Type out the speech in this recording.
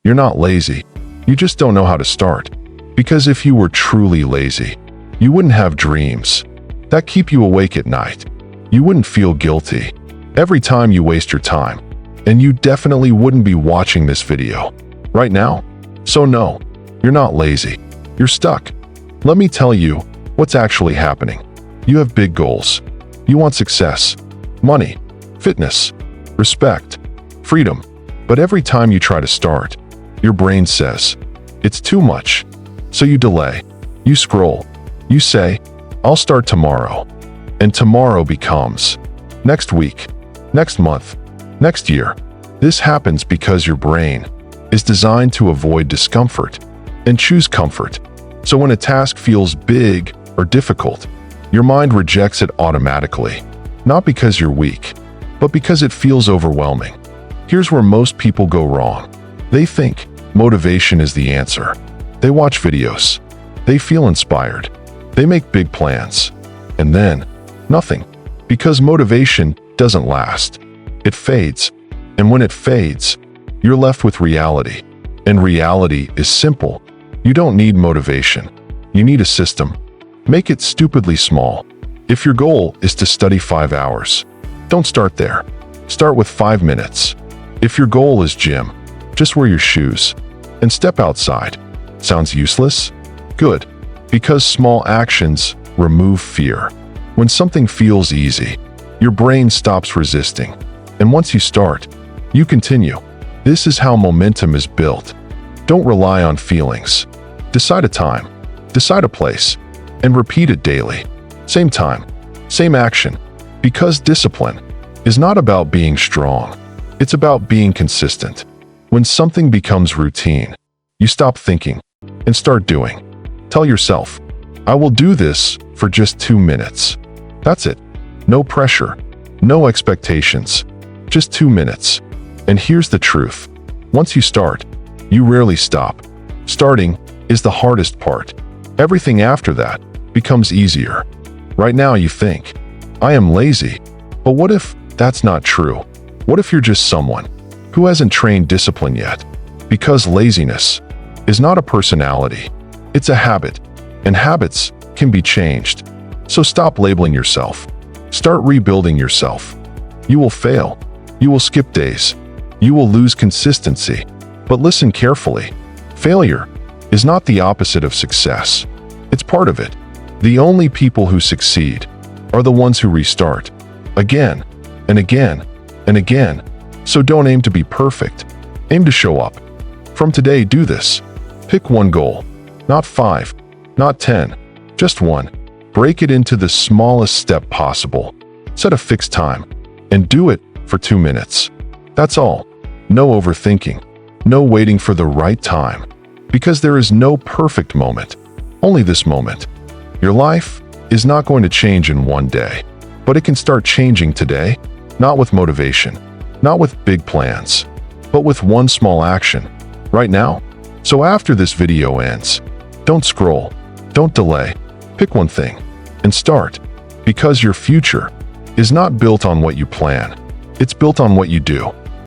You're not lazy. You just don't know how to start. Because if you were truly lazy, you wouldn't have dreams that keep you awake at night. You wouldn't feel guilty every time you waste your time. And you definitely wouldn't be watching this video right now. So no, you're not lazy. You're stuck. Let me tell you what's actually happening. You have big goals. You want success, money, fitness, respect, freedom. But every time you try to start, your brain says, it's too much. So you delay. You scroll. You say, I'll start tomorrow. And tomorrow becomes next week, next month, next year. This happens because your brain is designed to avoid discomfort and choose comfort. So when a task feels big or difficult, your mind rejects it automatically, not because you're weak, but because it feels overwhelming. Here's where most people go wrong. They think motivation is the answer. They watch videos. They feel inspired. They make big plans. And then, nothing. Because motivation doesn't last. It fades. And when it fades, you're left with reality. And reality is simple. You don't need motivation. You need a system. Make it stupidly small. If your goal is to study 5 hours, don't start there. Start with 5 minutes. If your goal is gym, just wear your shoes and step outside. Sounds useless? Good. Because small actions remove fear. When something feels easy, your brain stops resisting. And once you start, you continue. This is how momentum is built. Don't rely on feelings. Decide a time. Decide a place. And repeat it daily. Same time, same action. Because discipline is not about being strong. It's about being consistent. When something becomes routine, you stop thinking and start doing. Tell yourself, I will do this for just 2 minutes. That's it. No pressure, no expectations, just 2 minutes. And here's the truth. Once you start, you rarely stop. Starting is the hardest part. Everything after that becomes easier. Right now you think, I am lazy. But what if that's not true? What if you're just someone who hasn't trained discipline yet? Because laziness is not a personality. It's a habit. And habits can be changed. So stop labeling yourself. Start rebuilding yourself. You will fail. You will skip days. You will lose consistency. But listen carefully. Failure is not the opposite of success. It's part of it. The only people who succeed are the ones who restart again and again and again. So don't aim to be perfect. Aim to show up. From today, do this. Pick one goal. Not 5, not 10, just one. Break it into the smallest step possible. Set a fixed time and do it for 2 minutes. That's all. No overthinking. No waiting for the right time. Because there is no perfect moment. Only this moment. Your life is not going to change in one day, but it can start changing today, not with motivation, not with big plans, but with one small action, right now. So after this video ends, don't scroll, don't delay, pick one thing, and start, because your future is not built on what you plan, it's built on what you do.